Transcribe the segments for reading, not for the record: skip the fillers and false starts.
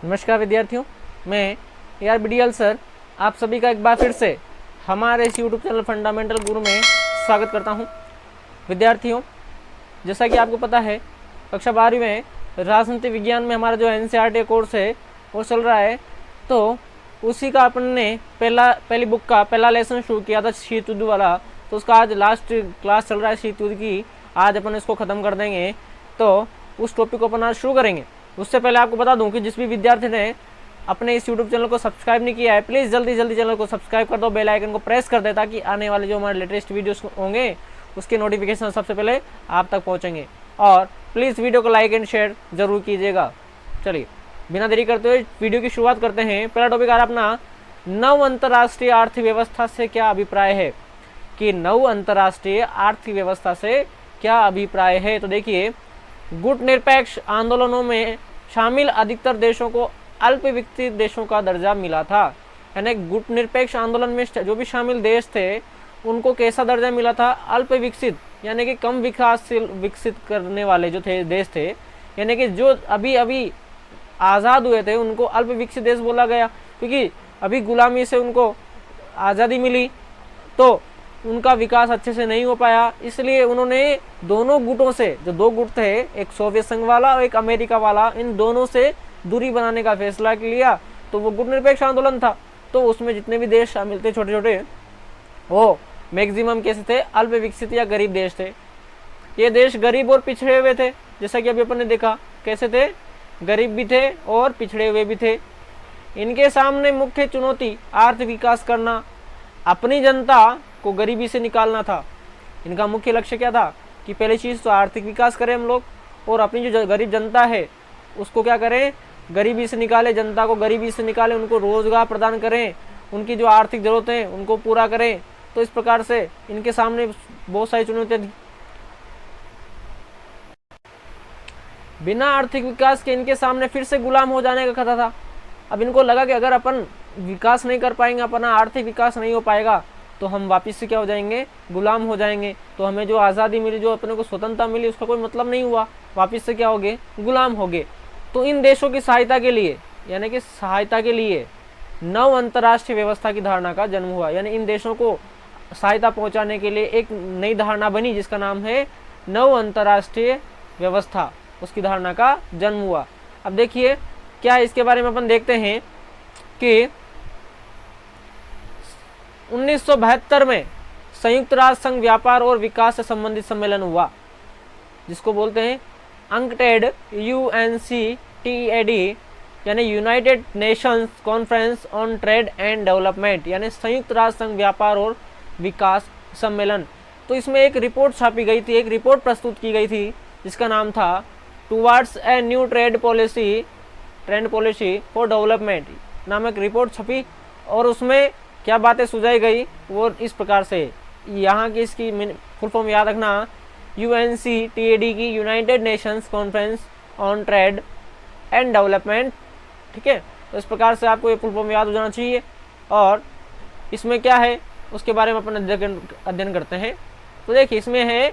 नमस्कार विद्यार्थियों, मैं ARBDL सर आप सभी का एक बार फिर से हमारे इस YouTube चैनल फंडामेंटल गुरु में स्वागत करता हूं। विद्यार्थियों, जैसा कि आपको पता है, कक्षा 12वीं में राजनीति विज्ञान में हमारा जो NCERT कोर्स है वो चल रहा है। तो उसी का अपन ने पहली बुक का पहला लेसन शुरू किया था, शीत युद्ध वाला। तो उसका आज लास्ट क्लास चल रहा है शीत युद्ध की। आज अपन इसको ख़त्म कर देंगे, तो उस टॉपिक को अपन आज शुरू करेंगे। उससे पहले आपको बता दूं कि जिस भी विद्यार्थी ने अपने इस YouTube चैनल को सब्सक्राइब नहीं किया है, प्लीज़ जल्दी जल्दी चैनल को सब्सक्राइब कर दो, बेल आइकन को प्रेस कर दे, ताकि आने वाले जो हमारे लेटेस्ट वीडियोस होंगे उसके नोटिफिकेशन सबसे पहले आप तक पहुंचेंगे। और प्लीज़ वीडियो को लाइक एंड शेयर जरूर कीजिएगा। चलिए बिना देरी करते हुए वीडियो की शुरुआत करते हैं। पहला टॉपिक आ रहा अपना, नव अंतर्राष्ट्रीय आर्थिक व्यवस्था से क्या अभिप्राय है। कि नव अंतर्राष्ट्रीय आर्थिक व्यवस्था से क्या अभिप्राय है। तो देखिए, गुट निरपेक्ष आंदोलनों में शामिल अधिकतर देशों को अल्प विकसित देशों का दर्जा मिला था। यानी गुट निरपेक्ष आंदोलन में जो भी शामिल देश थे उनको कैसा दर्जा मिला था, अल्प विकसित, यानी कि कम विकासशील विकसित करने वाले जो थे देश थे, यानी कि जो अभी अभी आज़ाद हुए थे उनको अल्प विकसित देश बोला गया, क्योंकि अभी गुलामी से उनको आज़ादी मिली तो उनका विकास अच्छे से नहीं हो पाया। इसलिए उन्होंने दोनों गुटों से, जो दो गुट थे, एक सोवियत संघ वाला और एक अमेरिका वाला, इन दोनों से दूरी बनाने का फैसला लिया। तो वो गुट निरपेक्ष आंदोलन था। तो उसमें जितने भी देश शामिल थे छोटे छोटे, वो मैक्सिमम कैसे थे, अल्प विकसित या गरीब देश थे। ये देश गरीब और पिछड़े हुए थे, जैसा कि अभी अपन ने देखा कैसे थे, गरीब भी थे और पिछड़े हुए भी थे। इनके सामने मुख्य चुनौती आर्थिक विकास करना, अपनी जनता को गरीबी से निकालना था। इनका मुख्य लक्ष्य क्या था कि पहली चीज़ तो आर्थिक विकास करें हम लोग, और अपनी जो गरीब जनता है उसको क्या करें, गरीबी से निकालें, जनता को गरीबी से निकालें, उनको रोजगार प्रदान करें, उनकी जो आर्थिक ज़रूरतें हैं उनको पूरा करें। तो इस प्रकार से इनके सामने बहुत सारी चुनौतियाँ थी। बिना आर्थिक विकास के इनके सामने फिर से गुलाम हो जाने का खतरा था। अब इनको लगा कि अगर अपन विकास नहीं कर पाएंगे, अपना आर्थिक विकास नहीं हो पाएगा, तो हम वापस से क्या हो जाएंगे, गुलाम हो जाएंगे। तो हमें जो आज़ादी मिली, जो अपने को स्वतंत्रता मिली, उसका कोई मतलब नहीं हुआ, वापस से क्या हो गए, गुलाम हो गए। तो इन देशों की सहायता के लिए, यानी कि सहायता के लिए नव अंतर्राष्ट्रीय व्यवस्था की धारणा का जन्म हुआ। यानी इन देशों को सहायता पहुंचाने के लिए एक नई धारणा बनी, जिसका नाम है नव अंतर्राष्ट्रीय व्यवस्था। उसकी धारणा का जन्म हुआ। अब देखिए क्या इसके बारे में अपन देखते हैं कि 1972 में संयुक्त राष्ट्र संघ व्यापार और विकास से संबंधित सम्मेलन हुआ, जिसको बोलते हैं अंकटेड, UNCTAD, यानी United Nations conference on trade and development, यानी संयुक्त राष्ट्र संघ व्यापार और विकास सम्मेलन। तो इसमें एक रिपोर्ट छापी गई थी, एक रिपोर्ट प्रस्तुत की गई थी, जिसका नाम था towards a new trend policy for development नामक रिपोर्ट छपी। और उसमें क्या बातें सुझाई गई वो इस प्रकार से, यहाँ की इसकी फुल फॉर्म याद रखना, UNCTAD की United Nations conference on trade and development. ठीक है, तो इस प्रकार से आपको ये फुल फॉर्म याद हो जाना चाहिए। और इसमें क्या है उसके बारे में अपन अध्ययन करते हैं। तो देखिए, इसमें है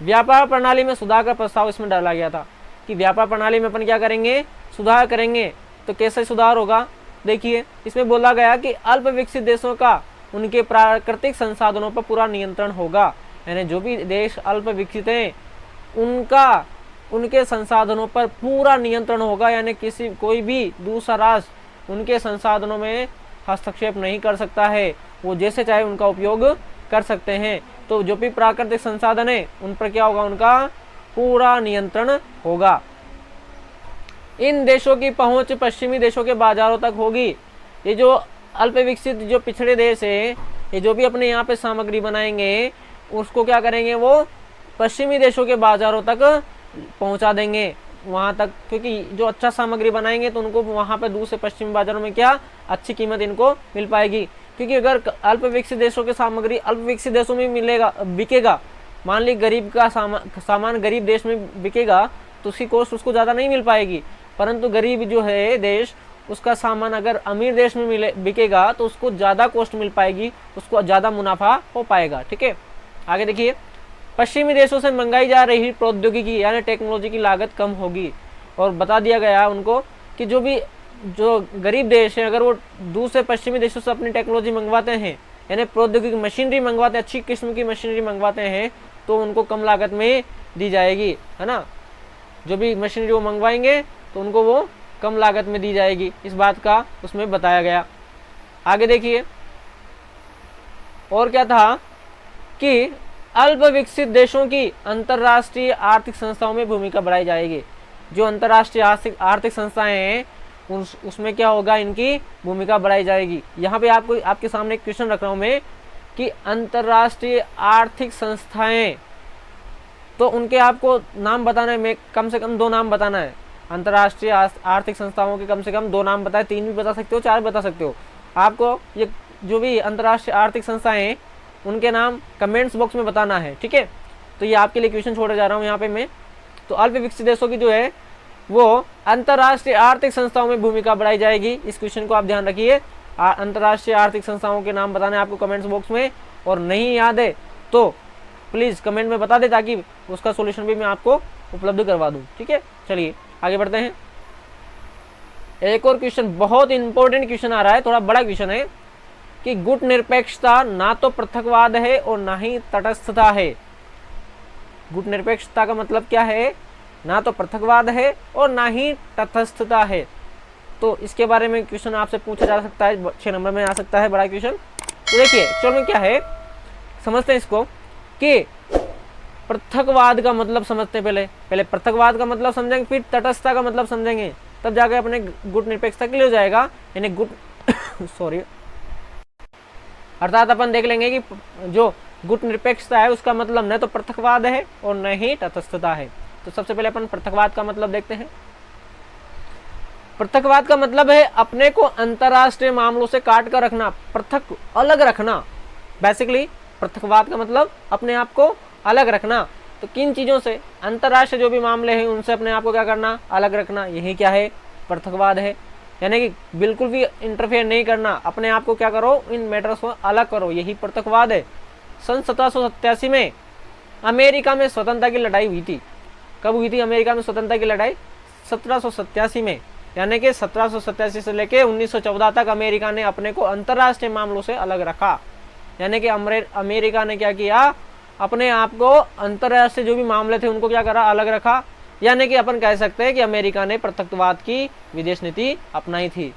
व्यापार प्रणाली में सुधार का प्रस्ताव इसमें डाला गया था कि व्यापार प्रणाली में अपन क्या करेंगे, सुधार करेंगे। तो कैसे सुधार होगा, देखिए इसमें बोला गया कि अल्प विकसित देशों का उनके प्राकृतिक संसाधनों पर पूरा नियंत्रण होगा। यानी जो भी देश अल्प विकसित हैं उनके संसाधनों पर पूरा नियंत्रण होगा। यानी कोई भी दूसरा राष्ट्र उनके संसाधनों में हस्तक्षेप नहीं कर सकता है, वो जैसे चाहे उनका उपयोग कर सकते हैं। तो जो भी प्राकृतिक संसाधन है उन पर क्या होगा, उनका पूरा नियंत्रण होगा। इन देशों की पहुंच पश्चिमी देशों के बाजारों तक होगी। ये जो अल्प विकसित जो पिछड़े देश है, ये जो भी अपने यहाँ पे सामग्री बनाएंगे उसको क्या करेंगे, वो पश्चिमी देशों के बाजारों तक पहुंचा देंगे वहाँ तक, क्योंकि जो अच्छा सामग्री बनाएंगे तो उनको वहाँ पे दूसरे पश्चिमी बाजारों में क्या अच्छी कीमत इनको मिल पाएगी। क्योंकि अगर अल्प विकसित देशों के सामग्री अल्प विकसित देशों में बिकेगा, मान ली गरीब का सामान गरीब देश में बिकेगा तो उसकी कॉस्ट उसको ज़्यादा नहीं मिल पाएगी। परंतु गरीब जो है देश, उसका सामान अगर अमीर देश में बिकेगा तो उसको ज़्यादा कॉस्ट मिल पाएगी, उसको ज़्यादा मुनाफा हो पाएगा। ठीक है, आगे देखिए, पश्चिमी देशों से मंगाई जा रही प्रौद्योगिकी यानी टेक्नोलॉजी की लागत कम होगी। और बता दिया गया उनको कि जो भी जो गरीब देश है अगर वो दूसरे पश्चिमी देशों से अपनी टेक्नोलॉजी मंगवाते हैं, यानी प्रौद्योगिकी मशीनरी मंगवाते हैं, अच्छी किस्म की मशीनरी मंगवाते हैं, तो उनको कम लागत में दी जाएगी, है ना। जो भी मशीनरी वो मंगवाएंगे तो उनको वो कम लागत में दी जाएगी, इस बात का उसमें बताया गया। आगे देखिए और क्या था कि अल्प विकसित देशों की अंतर्राष्ट्रीय आर्थिक संस्थाओं में भूमिका बढ़ाई जाएगी। जो अंतर्राष्ट्रीय आर्थिक संस्थाएं हैं उसमें क्या होगा, इनकी भूमिका बढ़ाई जाएगी। यहाँ पे आपके सामने एक क्वेश्चन रख रहा हूँ मैं कि अंतर्राष्ट्रीय आर्थिक संस्थाएं, तो उनके आपको नाम बताना है, मैं कम से कम 2 नाम बताना है। अंतर्राष्ट्रीय आर्थिक संस्थाओं के कम से कम 2 नाम बताए, 3 भी बता सकते हो, 4 बता सकते हो। आपको ये जो भी अंतर्राष्ट्रीय आर्थिक संस्थाएं हैं उनके नाम कमेंट्स बॉक्स में बताना है, ठीक है। तो ये आपके लिए क्वेश्चन छोड़े जा रहा हूँ यहाँ पे मैं। तो अल्प विकसित देशों की जो है वो अंतर्राष्ट्रीय आर्थिक संस्थाओं में भूमिका बढ़ाई जाएगी। इस क्वेश्चन को आप ध्यान रखिए। अंतर्राष्ट्रीय आर्थिक संस्थाओं के नाम बताने आपको कमेंट्स बॉक्स में, और नहीं याद है तो प्लीज़ कमेंट में बता दे ताकि उसका सॉल्यूशन भी मैं आपको उपलब्ध करवा दूँ, ठीक है। चलिए आगे बढ़ते हैं। एक और क्वेश्चन, बहुत इंपॉर्टेंट क्वेश्चन आ रहा है, थोड़ा बड़ा क्वेश्चन है कि गुट निरपेक्षता ना तो पृथकवाद है और ना ही तटस्थता है। गुट निरपेक्षता का मतलब क्या है, ना तो पृथकवाद है और ना ही तटस्थता है। तो इसके बारे में क्वेश्चन आपसे पूछा जा सकता है, 6 नंबर में आ सकता है बड़ा क्वेश्चन। तो देखिए एक्चुअल में क्या है, समझते हैं इसको कि पृथकवाद का मतलब समझते हैं। पहले पृथकवाद का मतलब समझेंगे, फिर तटस्थता का मतलब समझेंगे, तब जाकर अपने गुट निरपेक्षता क्लियर हो जाएगा। यानी गुट सॉरी अर्थात अपन देख लेंगे कि जो गुट निरपेक्षता है उसका मतलब न तो पृथकवाद है और न ही तटस्थता है। तो सबसे पहले अपन पृथकवाद का मतलब देखते हैं। पृथकवाद का मतलब है अपने को अंतरराष्ट्रीय मामलों से काट कर रखना, पृथक अलग रखना। बेसिकली पृथकवाद का मतलब अपने आप को अलग रखना। तो किन चीजों से, अंतरराष्ट्रीय जो भी मामले हैं उनसे अपने आप को क्या करना, अलग रखना, यही क्या है, पृथकवाद है। यानी कि बिल्कुल भी इंटरफेयर नहीं करना, अपने आप को क्या करो, इन मैटर्स को अलग करो, यही पृथकवाद है। सन 1787 में अमेरिका में स्वतंत्रता की लड़ाई हुई थी। कब हुई थी अमेरिका में स्वतंत्रता की लड़ाई? 1787 में। यानी कि 1787 से लेके 1914 तक अमेरिका ने अपने को अंतर्राष्ट्रीय मामलों से अलग रखा। यानी कि अमेरिका ने क्या किया, अपने आप को अंतर्राष्ट्रीय जो भी मामले थे उनको क्या करा, अलग रखा। यानी कि अपन कह सकते हैं कि अमेरिका ने पृथकवाद की विदेश नीति अपनाई थी।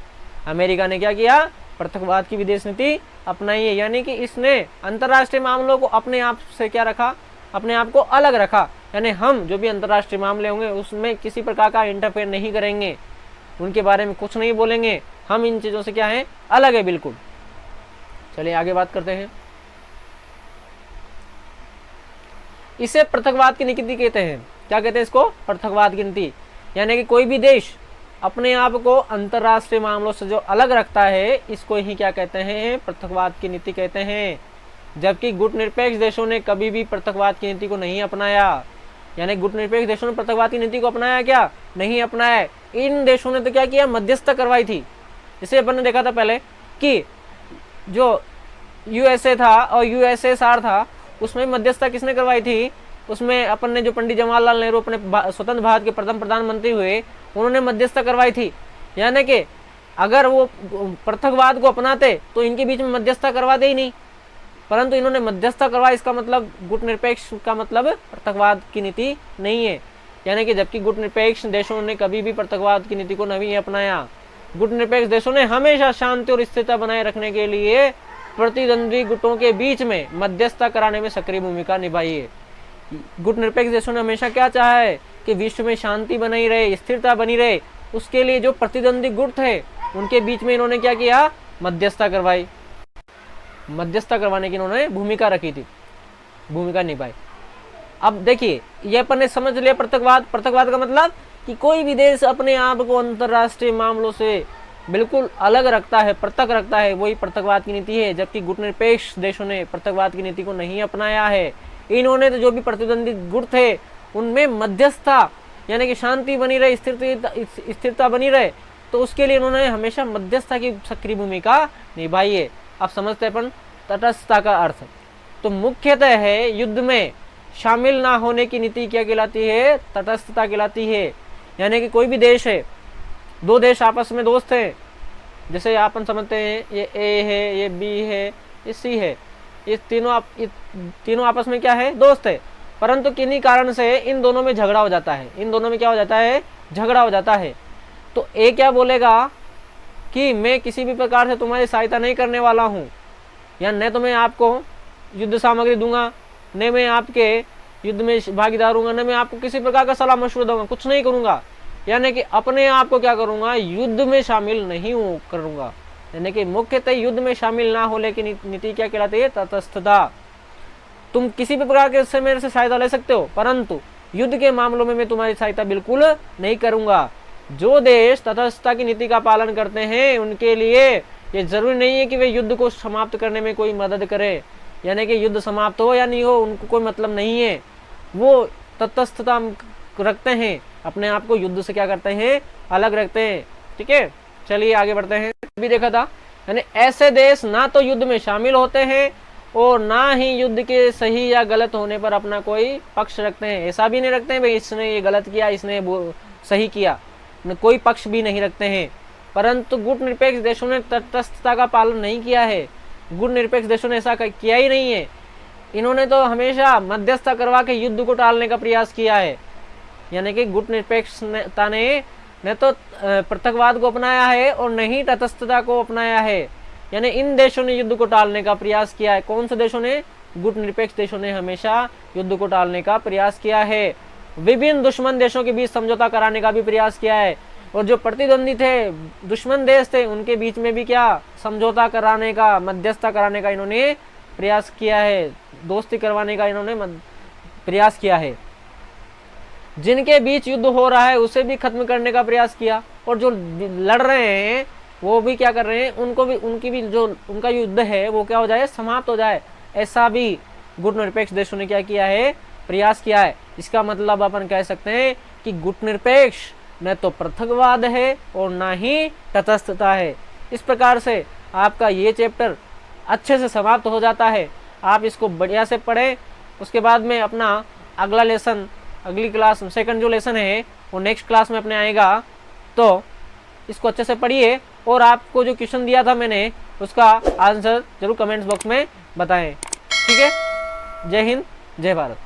अमेरिका ने क्या किया, पृथकवाद की विदेश नीति अपनाई है। यानी कि इसने अंतर्राष्ट्रीय मामलों को अपने आप से क्या रखा, अपने आप को अलग रखा। यानी हम जो भी अंतर्राष्ट्रीय मामले होंगे उसमें किसी प्रकार का इंटरफेयर नहीं करेंगे, उनके बारे में कुछ नहीं बोलेंगे, हम इन चीजों से क्या है, अलग है बिल्कुल। चलिए आगे बात करते हैं। इसे पृथकवाद की नीति कहते हैं। क्या कहते हैं इसको? पृथकवाद की नीति। यानी कि कोई भी देश अपने आप को अंतर्राष्ट्रीय मामलों से जो अलग रखता है, इसको ही क्या कहते हैं, पृथकवाद की नीति कहते हैं। जबकि गुट निरपेक्ष देशों ने कभी भी पृथकवाद की नीति को नहीं अपनाया। यानी गुट निरपेक्ष देशों ने पृथकवाद की नीति को अपनाया क्या? नहीं अपनाया। इन देशों ने तो क्या किया, मध्यस्थता करवाई थी। इसे अपन ने देखा था पहले कि जो यूएसए था और यूएसएसआर था, उसमें मध्यस्थता किसने करवाई थी? उसमें अपन ने जो पंडित जवाहरलाल नेहरू अपने स्वतंत्र भारत के प्रथम प्रधानमंत्री हुए, उन्होंने मध्यस्थता करवाई थी। यानी कि अगर वो पृथकवाद को अपनाते तो इनके बीच में मध्यस्थता करवाते ही नहीं, परंतु इन्होंने मध्यस्थता करवाई। इसका मतलब गुट निरपेक्ष का मतलब पृथकवाद की नीति नहीं है। यानी कि जबकि गुट निरपेक्ष देशों ने कभी भी पृथकवाद की नीति को नहीं अपनाया। गुट निरपेक्ष देशों ने हमेशा शांति और स्थिरता बनाए रखने के लिए प्रतिद्वंदी गुटों के बीच में मध्यस्थता कराने में सक्रिय भूमिका निभाई है। गुट निरपेक्ष देशों ने हमेशा क्या चाहा है कि विश्व में शांति बनी रहे, स्थिरता बनी रहे। उसके लिए जो प्रतिद्वंदी गुट थे उनके बीच में इन्होंने क्या किया, मध्यस्थता करवाई। मध्यस्थता करवाने की इन्होंने भूमिका रखी थी, भूमिका निभाई। अब देखिए ये अपन ने समझ लिया पृथकवाद। पृथकवाद का मतलब कि कोई भी देश अपने आप को अंतर्राष्ट्रीय मामलों से बिल्कुल अलग रखता है, पृथक रखता है, वही पृथकवाद की नीति है। जबकि गुट निरपेक्ष देशों ने पृथकवाद की नीति को नहीं अपनाया है। इन्होंने तो जो भी प्रतिद्वंदी गुट थे उनमें मध्यस्थता, यानी कि शांति बनी रहे, स्थिरता बनी रहे, तो उसके लिए इन्होंने हमेशा मध्यस्थता की सक्रिय भूमिका निभाई है। अब समझते हैं अपन तटस्थता का अर्थ। तो मुख्यतः है युद्ध में शामिल ना होने की नीति क्या कहलाती है, तटस्थता कहलाती है। यानी कि कोई भी देश है दो देश आपस में दोस्त हैं, जैसे अपन समझते हैं ये ए है, ये बी है, ये सी है, ये तीनों आपस में क्या है, दोस्त है। परंतु किन्हीं कारण से इन दोनों में झगड़ा हो जाता है, इन दोनों में क्या हो जाता है, झगड़ा हो जाता है। तो ए क्या बोलेगा कि मैं किसी भी प्रकार से तुम्हारी सहायता नहीं करने वाला हूँ, या न तो मैं आपको युद्ध सामग्री दूंगा, न मैं आपके युद्ध में भागीदार हूँगा, न मैं आपको किसी प्रकार का सलाह मशवरा दूंगा, कुछ नहीं करूँगा। यानी कि अपने आप को क्या करूँगा, युद्ध में शामिल नहीं करूँगा। यानी कि मुख्यतः युद्ध में शामिल ना होने की नीति क्या कहलाती है, तटस्थता। तुम किसी भी प्रकार के से मेरे से सहायता ले सकते हो, परंतु युद्ध के मामलों में मैं तुम्हारी सहायता बिल्कुल नहीं करूँगा। जो देश तटस्थता की नीति का पालन करते हैं उनके लिए ये जरूरी नहीं है कि वे युद्ध को समाप्त करने में कोई मदद करे, यानी कि युद्ध समाप्त हो या नहीं हो उनको कोई मतलब नहीं है। वो तटस्थता रखते हैं, अपने आप को युद्ध से क्या करते हैं, अलग रखते हैं। ठीक है, चलिए आगे बढ़ते हैं। अभी देखा था, यानी ऐसे देश ना तो युद्ध में शामिल होते हैं और ना ही युद्ध के सही या गलत होने पर अपना कोई पक्ष रखते हैं। ऐसा भी नहीं रखते हैं भाई इसने ये गलत किया, इसने सही किया, कोई पक्ष भी नहीं रखते हैं। परंतु गुटनिरपेक्ष देशों ने तटस्थता का पालन नहीं किया है। गुटनिरपेक्ष देशों ने ऐसा किया ही नहीं है। इन्होंने तो हमेशा मध्यस्थता करवा के युद्ध को टालने का प्रयास किया है। यानी कि गुटनिरपेक्षता ने न तो पृथकवाद को अपनाया है और न ही तटस्थता को अपनाया है। यानी इन देशों ने युद्ध को टालने का प्रयास किया है। कौन से देशों ने, गुटनिरपेक्ष देशों ने हमेशा युद्ध को टालने का प्रयास किया है। विभिन्न दुश्मन देशों के बीच समझौता कराने का भी प्रयास किया है, और जो प्रतिद्वंदी थे, दुश्मन देश थे, उनके बीच में भी क्या समझौता कराने का, मध्यस्थता कराने का इन्होंने प्रयास किया है, दोस्ती करवाने का इन्होंने प्रयास किया है। जिनके बीच युद्ध हो रहा है उसे भी खत्म करने का प्रयास किया, और जो लड़ रहे हैं वो भी क्या कर रहे हैं, उनको भी, उनकी भी जो उनका युद्ध है वो क्या हो जाए, समाप्त हो जाए। ऐसा भी गुटनिरपेक्ष देशों ने क्या किया है, प्रयास किया है। इसका मतलब अपन कह सकते हैं कि गुटनिरपेक्ष न तो पृथकवाद है और ना ही तटस्थता है। इस प्रकार से आपका ये चैप्टर अच्छे से समाप्त हो जाता है। आप इसको बढ़िया से पढ़ें। उसके बाद में अपना अगला लेसन, अगली क्लास, सेकंड जो लेसन है वो नेक्स्ट क्लास में अपने आएगा, तो इसको अच्छे से पढ़िए। और आपको जो क्वेश्चन दिया था मैंने उसका आंसर जरूर कमेंट्स बॉक्स में बताएं। ठीक है, जय हिंद, जय भारत।